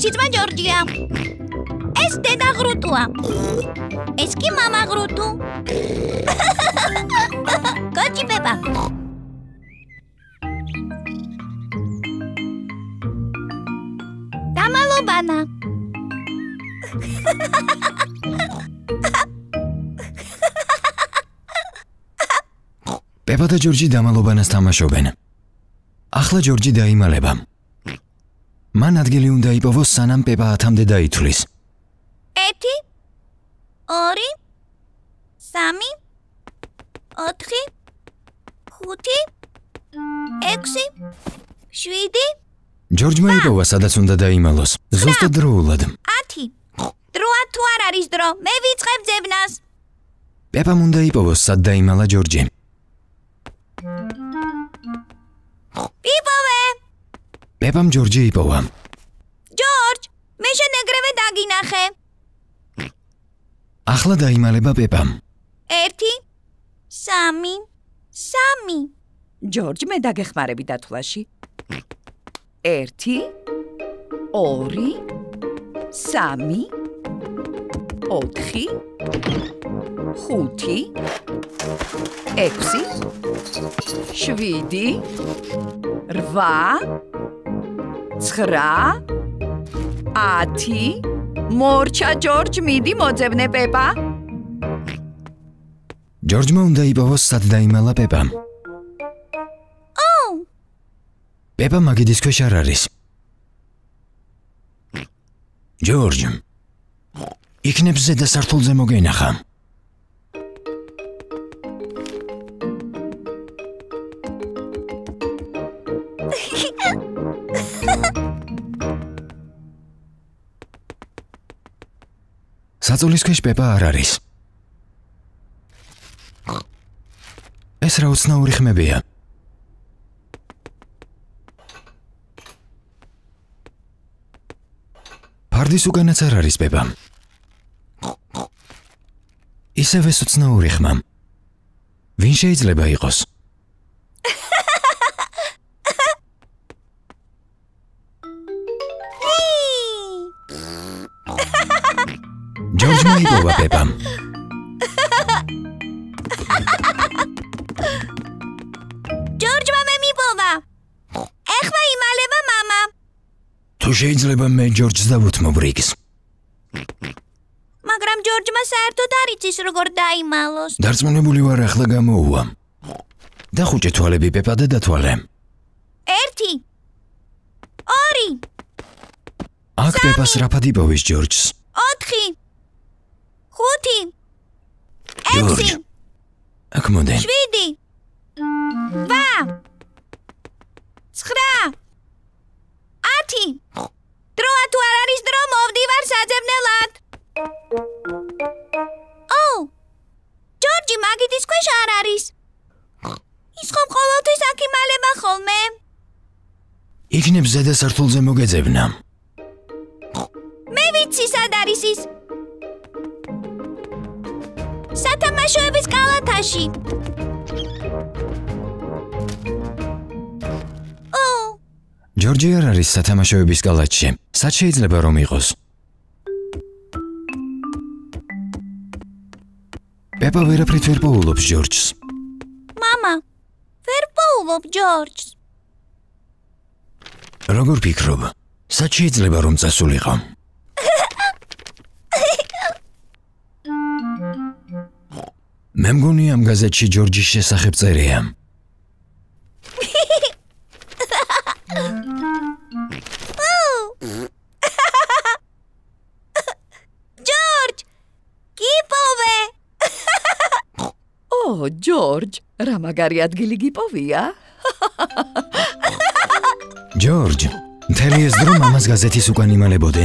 ესი ძმა ჯორჯია. ეს დედა ღრუტუა. ეს კი მამა ღრუტუ. გოჭი პეპა. დამალობანა. პეპა და ჯორჯი დამალობანას თამაშობენ. ახლა ჯორჯი დაიმალება. მან ადგილი უნდა იპოვოს, სანამ პეპა 10-მდე დაითვლის. 1 2 3 4 5 6 7 ჯორჯმა იპოვა, სადაც უნდა დაიმალოს. ზუსტად დროულად. 10 დროა თუ არ არის დრო, მე ვიწყებ ძებნას. პეპამ უნდა იპოვოს, სად დაიმალა ჯორჯი. იპოვე. პეპამ ჯორჯი იპოვა. ჯორჯ, მე შენ ეგრევე დაგინახე. ახლა დაიმალება პეპამ. 1 3 3 ჯორჯ, მე დაგეხმარები დათვლაში. 1 2 3 4 5 6 7 8 9 10 მორჩა ჯორჯ, მიდი მოძებნე პეპა. ჯორჯმა უნდა იპოვოს, სად დაიმალა პეპამ. პეპა მაგიდის ქვეშ არ არის. ჯორჯ, იქნებ ზედა სართულზე მოგენახა. საწოლის ქვეშ პეპა არ არის. ეს რა უცნაური ხმებია. ფარდის უკანაც არ არის პეპა. ისევ ეს უცნაური ხმა. ვინ შეიძლება იყოს? ჯორჯმა იპოვა პეპამ. ჯორჯმა მე მიპოვა. ეხლა იმალება მამა. თუ შეიძლება მე ჯორჯს დავუთმობ რიგს. მაგრამ ჯორჯმა საერთოდ არ იცის როგორ დაიმალოს. დარწმუნებული ვარ, ახლა გამოუვა. დახუჭე თვალები პეპა და დათვალე. 1 2 აქ პეპას რაფად იპოვის ჯორჯს. 4 5 ჯორჯ, 6 აქ მოდი. 7 8 9 10 დროა თუ არ არის დრო, მოვდივარ საძებნელად. ჯორჯი მაგიდის ქვეშ არ არის. ის ხომ ყოველთვის აქ იმალება ხოლმე. იქნებ ზედა სართულზე მოგეძებნა. მე ვიცი, სად არის ის. სათამაშოების კალათაში. ჯორჯი არ არის სათამაშოების კალათში. სად შეიძლება რომ იყოს? პეპა ვერაფრით ვერ პოულობს ჯორჯს. მამა, ვერ პოულობ ჯორჯს. როგორ ფიქრობ? სად შეიძლება რომ წასულიყო? მე მგონი ამ გაზეთში ჯორჯის შესახებ წერია. ჯორჯ, გიპოვე. ჯორჯ, რა მაგარი ადგილი გიპოვია? ჯორჯ, მთელი ეს დრო მამას გაზეთის უკან იმალებოდე?